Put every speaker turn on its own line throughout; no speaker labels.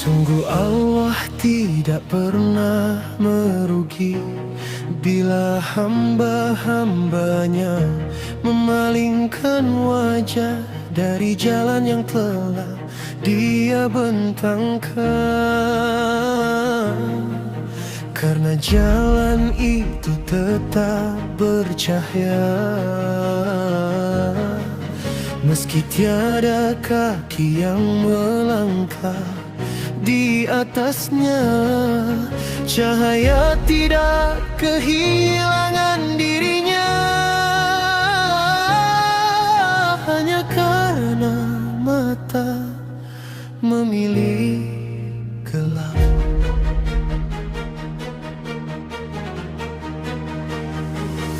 Sungguh Allah tidak pernah merugi bila hamba-hambanya memalingkan wajah dari jalan yang telah Dia bentangkan. Karena jalan itu tetap bercahaya, meski tiada kaki yang melangkah di atasnya. Cahaya tidak kehilangan dirinya, hanya karena mata memilih gelap.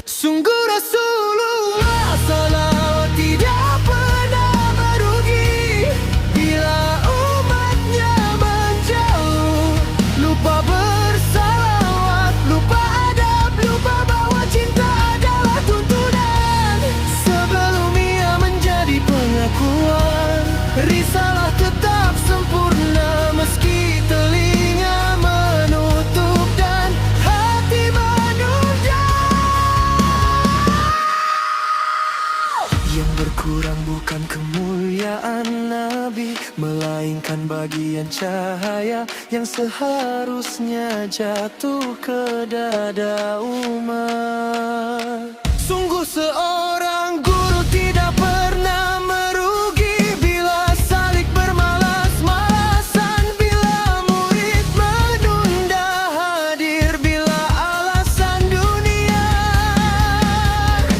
Sungguh Rasulullah salawat tidak pernah merugi bila umatnya menjauh, lupa bersalawat, lupa adab, lupa bahwa cinta adalah tuntunan. Sebelum ia menjadi pengakuan, risalah tetap sempurna meski telinga menutup dan hati menunda. Yang berkurang bukan kemuliaan Nabi, melainkan bagian cahaya yang seharusnya jatuh ke dada umat. Sungguh seorang guru tidak pernah merugi bila salik bermalas-malasan, bila murid menunda hadir, bila alasan dunia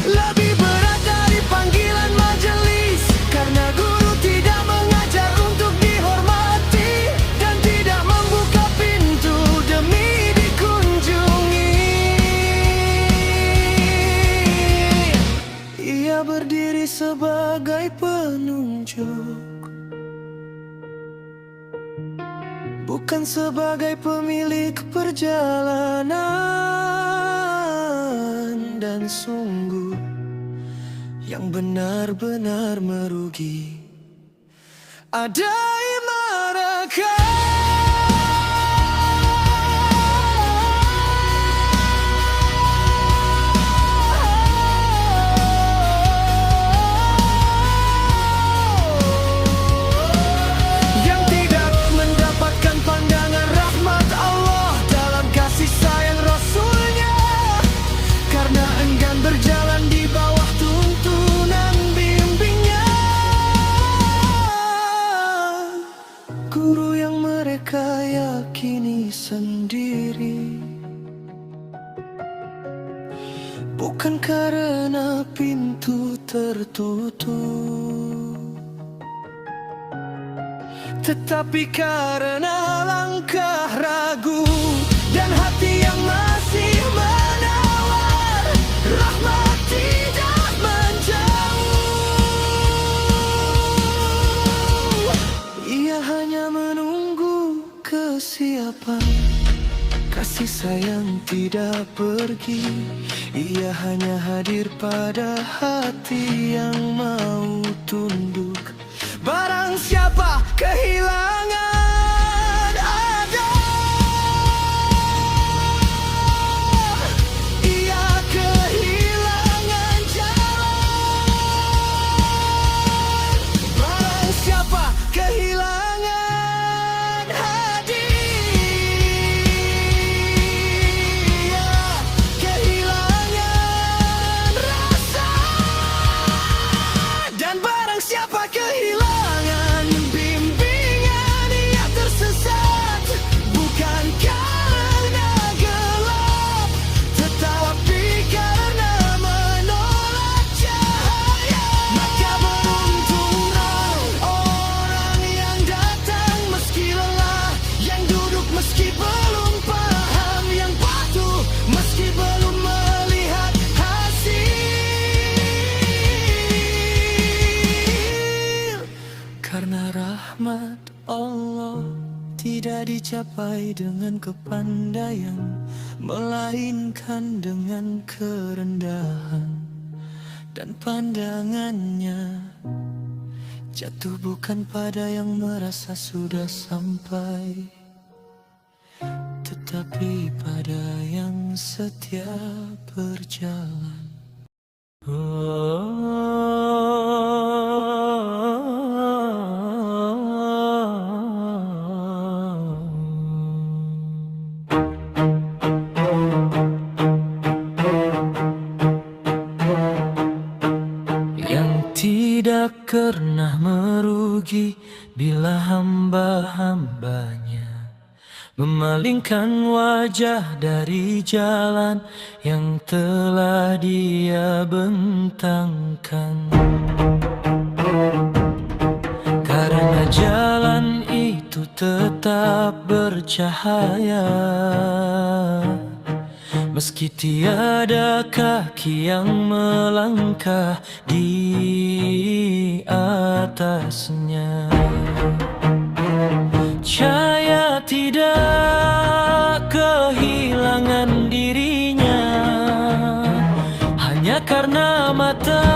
lebih berat dari panggilan majelis. Karena guru tidak mengajar untuk dihormati dan tidak membuka pintu demi dikunjungi. Ia berdiri sebagai penunjuk, bukan sebagai pemilik perjalanan. Dan sungguh yang benar-benar merugi ada mereka. Yang tidak mendapatkan pandangan rahmat Allah dalam kasih sayang Rasulnya, karena enggan berjalan di bawah tuntunan bimbingnya. Guru yang mereka yakini sendiri, bukan karena pintu tertutup, tetapi karena langkah ragu dan hati yang masih menawar. Rahmat tidak menjauh, ia hanya menunggu kesiapan. Kasih sayang tidak pergi, ia hanya hadir pada hati yang mau tunduk. Barang siapa kehilangan adab, ia kehilangan jalan. Barang siapa kehilangan hati, ia kehilangan rasa. Dan barang siapa kehilangan bimbingan, ia tersesat, bukan karena gelap, tetapi karena menolak cahaya. Maka beruntunglah orang yang datang meski lelah, yang duduk meski belum paham, yang patuh meski belum melihat hasil. Karena rahmat Allah tidak dicapai dengan kepandaian, melainkan dengan kerendahan. Dan pandangannya Jatuh bukan pada yang merasa sudah sampai, tetapi pada yang setia berjalan. Yang tidak pernah merugi bila hamba-hambanya memalingkan wajah dari jalan yang telah Dia bentangkan. Karena jalan itu tetap bercahaya, meski tiada kaki yang melangkah di atasnya. Cahaya tidak kehilangan dirinya hanya karena mata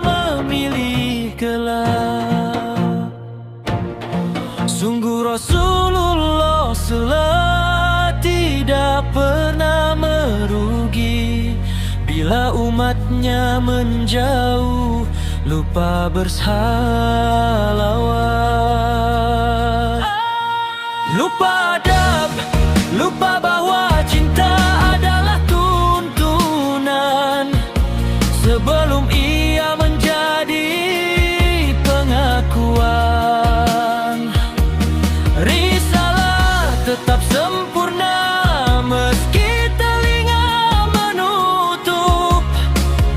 memilih gelap. Sungguh Rasulullah SAW tidak pernah merugi bila umatnya menjauh, lupa bersalawat. Lupa adab, lupa bahwa cinta adalah tuntunan sebelum ia menjadi pengakuan. Risalah tetap sempurna meski telinga menutup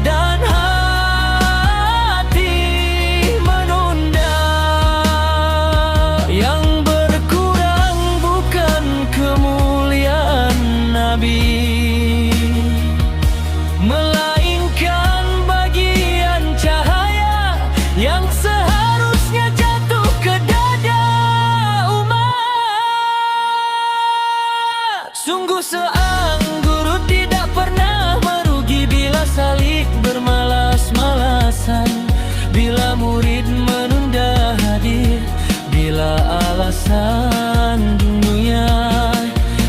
dan hati menunda. Yang berkurang bukan kemuliaan Nabi, melainkan bagian cahaya yang seharusnya jatuh ke dada umat. Sungguh seangguru tidak pernah merugi bila salik bermalas-malasan, bila murid menunda hadir, bila alasan dunia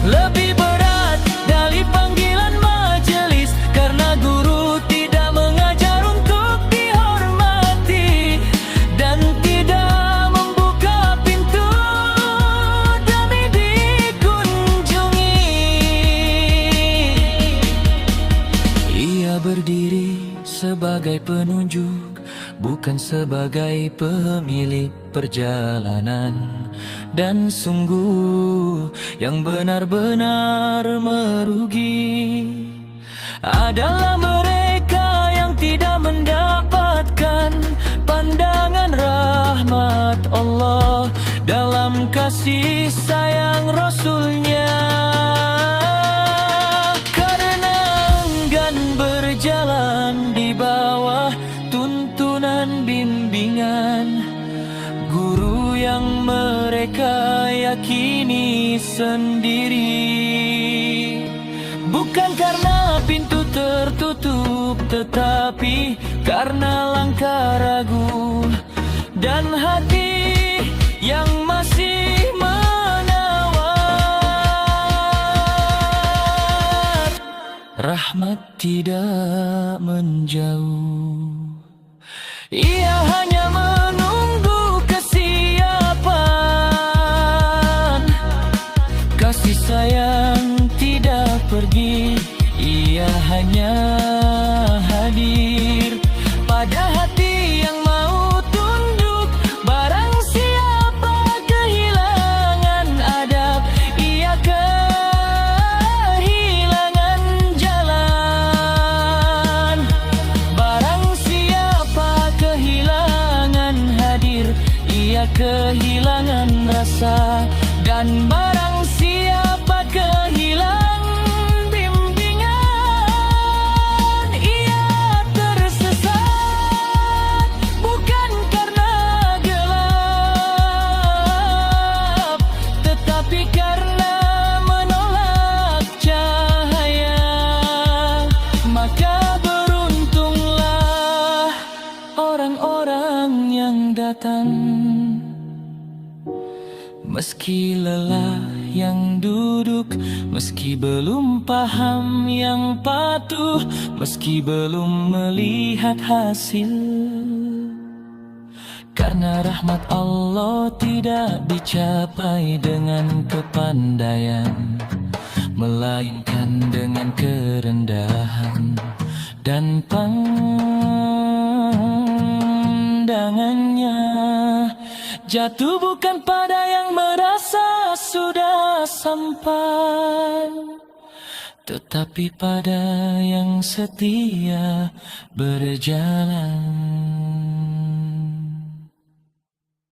lebih berat dari panggilan majelis. Karena guru tidak mengajar untuk dihormati dan tidak membuka pintu demi dikunjungi. Ia berdiri sebagai penunjuk, bukan sebagai pemilik perjalanan. Dan sungguh yang benar-benar merugi adalah mereka yang tidak mendapatkan pandangan rahmat Allah dalam kasih sayang Rasulnya. Karena enggan berjalan di bawah tuntunan bimbingan guru yang mereka yakini sendiri. Bukan karena pintu tertutup, tetapi karena langkah ragu dan hati yang masih menawar. Rahmat tidak menjauh, ia hanya menunggu kesiapan. Kasih sayang tidak pergi, ia hanya hadir pada hati yang mau tunduk. Barang siapa kehilangan adab, ia kehilangan jalan. Barang siapa kehilangan hadir, ia kehilangan rasa. Dan barang siapa kehilangan bimbingan, ia tersesat bukan karena gelap, tetapi karena menolak cahaya. Maka beruntunglah orang-orang yang datang. Meski lelah yang duduk, meski belum paham yang patuh, meski belum melihat hasil. Karena rahmat Allah tidak dicapai dengan kepandaian, melainkan dengan kerendahan dan pandangannya. Jatuh bukan pada yang merasa sudah sampai, tetapi pada yang setia berjalan.